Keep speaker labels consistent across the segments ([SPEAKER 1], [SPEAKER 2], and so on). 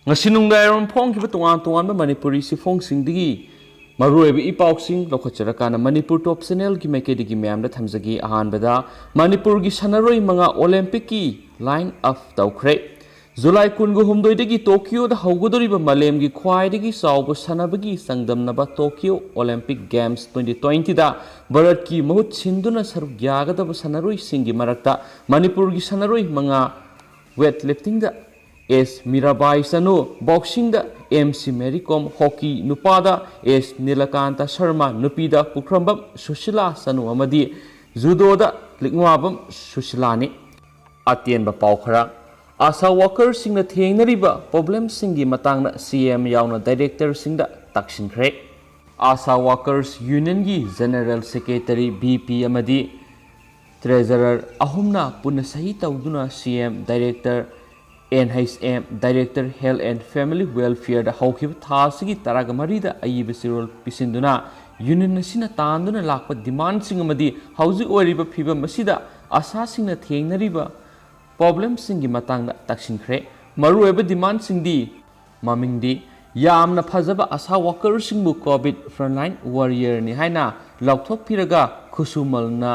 [SPEAKER 1] ngasi nungdairon phong kiba tungan ba Manipuri si phong singdigi maruib ipausing lokhacharakana Manipur top channel ki maikedi gi myam da thamjagi ahanbada Manipur gi sanaroi manga Olympic ki line up tawkhre July 19 dagi Tokyo da haugodoriba malem gi khwaidagi sauba sanabagi sangdamnaba Tokyo Olympic Games 2020 da Bharat ki mahut sinduna saruk yagadaba sanaroi singi marakta Manipur gi sanaroi manga weightlifting da S Mirabai Sanu boxing da MC Mary Kom hockey nupada S Nilakanta Sharma nupida Pukrambam Sushila Sanu amadi judo da Likngwabam Sushilani Atien ba paukhara Asa worker sing na thengnariba problem singi matangna CM yauna director sing da takshinkhre Asa workers union gi general secretary BP amadi treasurer ahumna punna sahi tawduna CM director NHM Director Health and Family Welfare da hawkhiba thasigi taraga marida ayiba sirol pisinduna union asina tanduna lakpa demand sing amadi hauji oriba phiba masida asa singna thengnariba problem singi matangda takshinkhre marueba demand singdi mamingdi yamna phajaba asa worker singbu covid frontline warrior ni haina lokthok phiraga khusumalna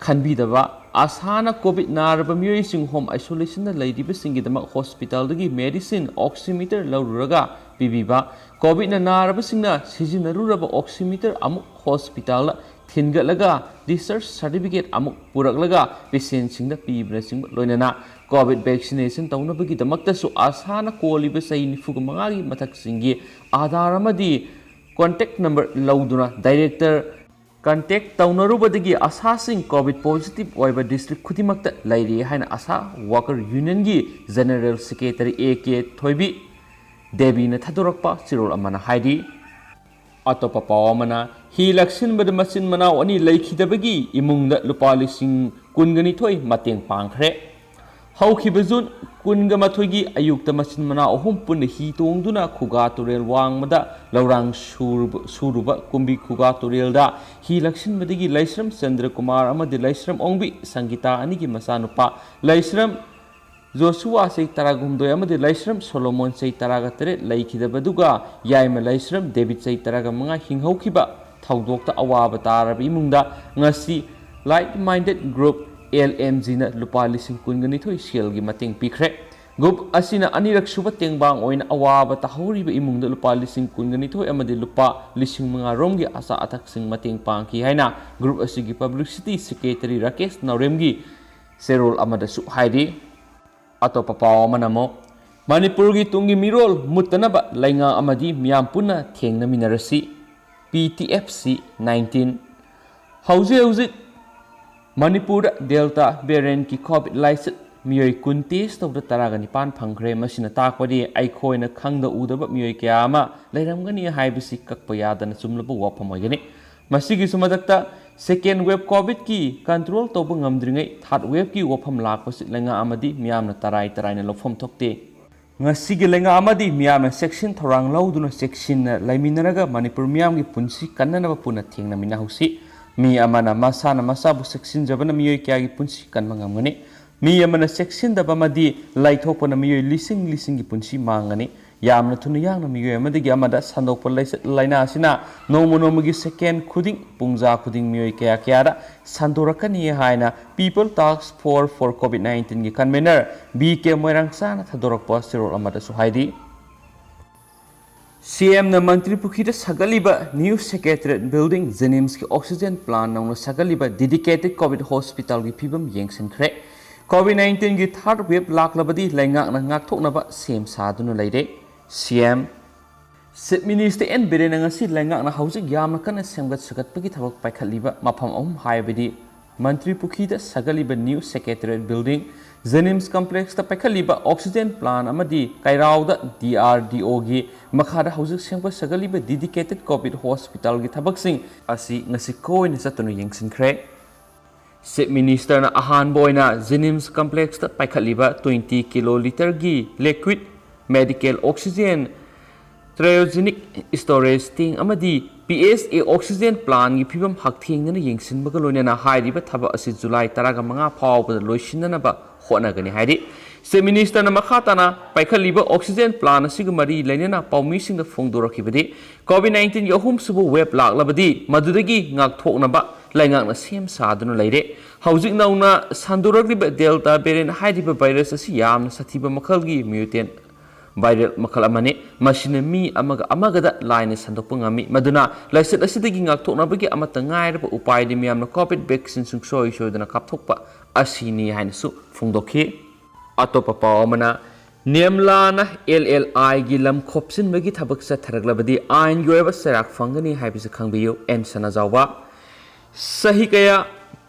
[SPEAKER 1] khanbidaba Asana COVID naraba miyoi sing home isolation na ladiba singi dama hospital dagi medicine oximeter lauraga bibiba COVID na naraba singna sijinaruraba oximeter amuk hospital la thingalaga research certificate amuk puraklaga patient singda pibra sing loinana COVID vaccination taunabagi damakta su asana koliba saini fugamangagi mathak singi Aadhaar amadi contact number lauduna director Contact taunarubadagi asasing COVID positive oiba district khudimakta lairi haina asa worker union gi general secretary AK Thoibi Devi na thadorakpa sirol amana haidi atopa pawamana hi laksin bad masin manaw ani laikhidabagi imungda lupa lising kungani thoi mateng pangkhre haukhibajun kunga mathoigi ayukta masin mana ahum pun hi tongduna khuga turel wangmada laurang suruba kumbi khuga turel da hi laksin madigi laisram Chandra Kumar amadi laisram ongbi Sangita anigi masanupa laisram Joshua sei taragumdoi amadi laisram Solomon sei taragatere laikhidabaduga yaima laisram David sei taraga manga hinghaukiba thaudokta awaba tarab imungda ngasi like minded group LMG na lupa lising kungani thoi sial gi mating pikre group asina anirak suba tengbang oina awaba tahuriba imungda lupa lising kungani thoi amadi lupa lising mga romgi asa atak sing mating pangki haina group asigi publicity secretary Rakesh Nauremgi serol amada su haidi atopa paw manamo Manipur gi tungi mirol mutanaba lainga amadi miyam punna thengna minarasi PTFC 19 hauze Manipur Delta variant ki COVID license miyoi kuntis tawda taraga nipan phangkhre masina takpadi aikhoina khangda udaba miyoi kya ama leiramgani haibisi kakpa yadana chumlaba wafam oigani masigi sumadakta second wave COVID ki control tawba ngamdringai third wave ki wafam lakpasi lenga amadi miyamna tarai na lofam thokte ngasigi lenga amadi miyamna section thorang lauduna section laiminaraga Manipur miyamgi punsi kannanaba puna thengna mina husi mi amana masana masabu section jabana miyoi kya gi punsi kan mangamgani mi amana section da bamadi laithopana miyoi lising gi punsi mangani yamna thunu yangna miyoi amadi gi amada sandokpa laina asina nomo gi second khuding pungja khuding miyoi kya da sandorakani haina people task force for COVID-19 gi convener BK Moirangsana thadorakpa sirol amada suhaidi CM na Mantri Pukhida Sagaliba New Secretariat Building Jenims ki oxygen plant na Sagaliba dedicated COVID hospital gi phibam yengsinkre COVID-19 gi third wave laklabadi laingak na ngak thoknaba sem saduna leide CM Chief Minister N Biren ngasi laingak na haujik yamna kana semgat sagatpagi thabak paikhaliba mafam haibadi Mantri Pukhida Sagaliba New Secretariat Building Jenims Complex ta paikaliba oxygen plant amadi kairauda DRDO gi makhada haujik sengpa sagaliba dedicated COVID hospital gi thabaksing asi ngasi koina satunu yengsinkre Chief Minister na ahan boina Jenims Complex ta paikaliba 20 kiloliter gi liquid medical oxygen cryogenic storage ting amadi PSA oxygen plant gi phibam hakthengna yengsinbaga loinana hairiba thaba asi July 15 phawbada loisinana ba honagani hairi State Minister na makhatana paikaliba oxygen plan asiga mari lainana paumishing phongdorakibadi COVID-19 gi ahum subu web laklabadi madudagi ngakthoknaba laingakna sem saduna leire hauzik nauna sanduragriba delta variant haidiba virus asi yamna sathiba makhalgi mutant viral makal amane machine mi amagada line sandokpa ngami maduna laiset asidagi ngakthoknabagi amata ngairaba upai di miyamna covid vaccine sungsoi soidana kapthokpa asini hainasu phongdokhi atopa pawmana Nemlana LLI gi lam khopsin bagi thabak sa tharaglabadi ain yoeba sarak fangani haibisa khangbiyo en sanajawba sahi kaya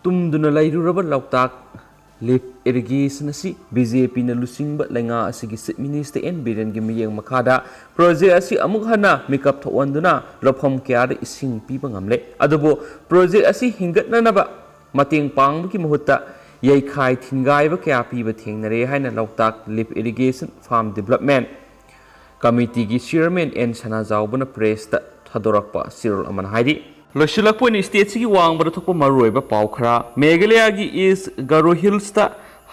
[SPEAKER 1] tumduna lairuraba loktak lip irrigation asi BJP na lusingba lenga asigi sit minister en biren gi miyeng makhada project asi amuk hana makeup thawanduna lopham kya da ising piba ngamle adubo project asi hingatna naba mateng pangbi mahutta Yaikai Tingai kaya piba thingnare haina loktak lip irrigation farm development committee gi chairman en sanajawbana press ta thadorakpa sirul aman haidi loshilakpo ni state gi wangbara thokpa maroiba pawkhara Meghalaya gi is Garo Hills ta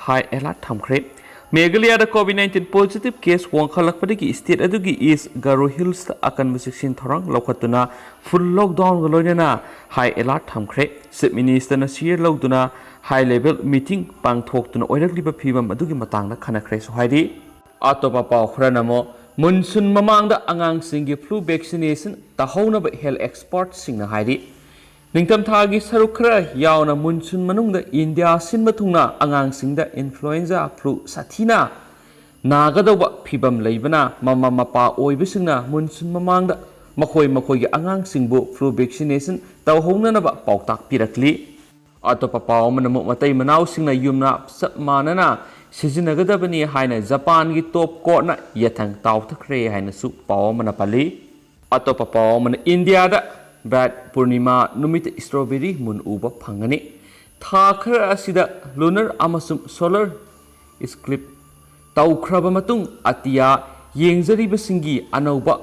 [SPEAKER 1] high alert thamkhre Meghalaya da COVID-19 positive case wangkhalakpadagi state adugi is Garo Hills ta akan musiksin thorang lokhatuna full lockdown galoina high alert thamkhre chief minister na sir logduna high level meeting pangthok tuna oirakliba phibam adugi matangna khanakre so haidi atopa pawkhra namo munsun mamangda angang singi flu vaccination tahona ba health expert singna haidi ningtam thagi sarukra yauna munsun manungda India sinma thungna angang singda influenza flu sathina nagadoba phibam leibana mama mapa oibisingna munsun mamangda makhoi gi angang singbu flu vaccination tawhona naba pautak pirakli atopa pawmana matai manau singna yumna sapmanana sizinnagadabani haina Japan gi top court na yathang tawthakre haina su pawmana pali atopa pawmana India da Bad Purnima numit strawberry mun uba phangani tha khara asida lunar amasum solar eclipse tawkhraba matung atia yengjari basingi anauba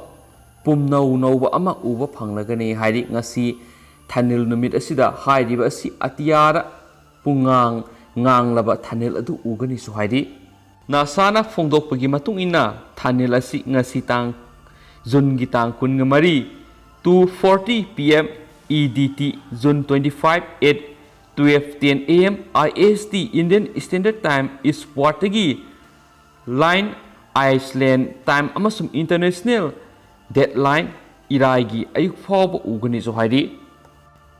[SPEAKER 1] pumnau nauba ama uba phanglagani hairi ngasi Thanil numit asida hairiba asi atiyara pungang nganglaba thanil adu ugani su hairi nasana phongdokpagi matung ina thanil asi ngasi tang June gi tang kun ngamari 2:40 PM EDT June 25 at 12:10 AM IST Indian Standard Time is watagi line Iceland time amasum international deadline iraigi ayuk fawba ugani so hairi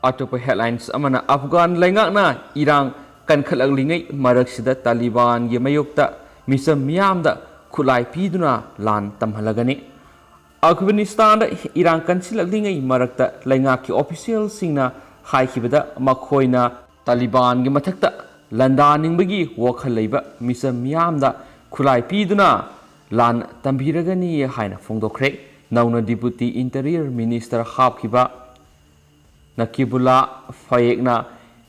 [SPEAKER 1] atopa headlines amana Afghan laingakna irang kankhalanglingei maraksida Taliban gi mayokta misam miyamda khulai piduna lan tamhalagani Afghanistan da irang kansilaglingai marakta laingaki official singna haikibada makhoina Taliban gi mathakta landaningbagi wakhal leiba misam miyamda khulai piduna lan tambiragani haina phongdokre nauna deputy interior minister hapkiba Nakibula Fayekna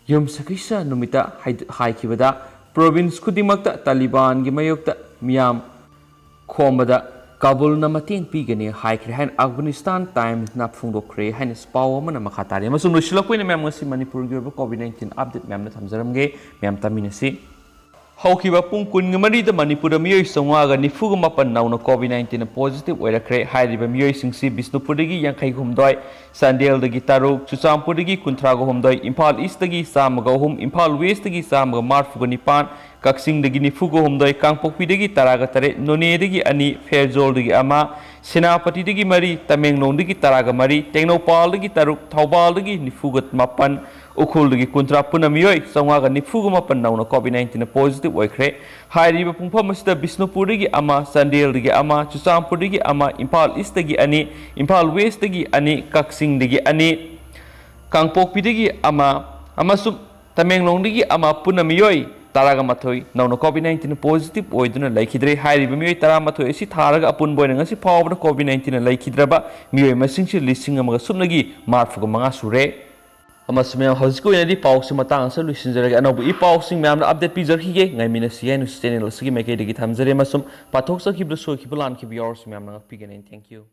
[SPEAKER 1] Yumsakisa Numita Haikibada province Kudimakta Taliban Gimayokta Miam Komada Kabul Namatin Pigani Haikrihan Afghanistan Times Napfundo Kre Hanis Pawman Makatari Masum Shilakwin Mamasi Manipur COVID-19 update Mamna Tamzaramge Mam Taminasi Haukiba Punkun Mari the Manipur Mio Songaga Nifugumapan now COVID-19 positive where a cray high river Mio Singsi Bisnupurigi Yankai Humdoi Sandel the Gitaru Chusampurigi Kuntrago Humdoi Impal Eastagi Samago Hum Impal Westagi Samaga Marfugunipan Kaksing the Ginifugo Humdoi Kangpokidigi Taragatare Nonedigi Ani Fairzol the Ama Senapati Digi Mari Tameng Nondigi Taraga Mari Technopal the Gitaruk Taubal the Nifugat Mapan Ukul the Kuntra Punamioi Songaga Nifugumapan now COVID-19 positive Wakre, High River Pumpamasta, Bisnupurigi Ama, Sandel the Ama, Chusampurigi Ama, Impal East the Ani, Impal West the Ani, Kaksing the Ani, Kangpokpidigi Ama, Amasum, Tamenglong the Ama Punamioi, Taragamatoi, now COVID-19 positive, Oiduna like Hidre, High River Mui Taramatoi, Taraga upon boy and as if power of COVID-19 like Hidraba, Mui Messenger listing among Sumnagi, Marfugamanga Sure. Amasumya Hosco in the Pau Sumatang solutions and Obu Pausing Mam update Pizza Hige, Naminasian, Sustainable Sigi make it Hamzere Masum, Patoxa keep the so keep on keep yours, Mamma Pigany. Thank you.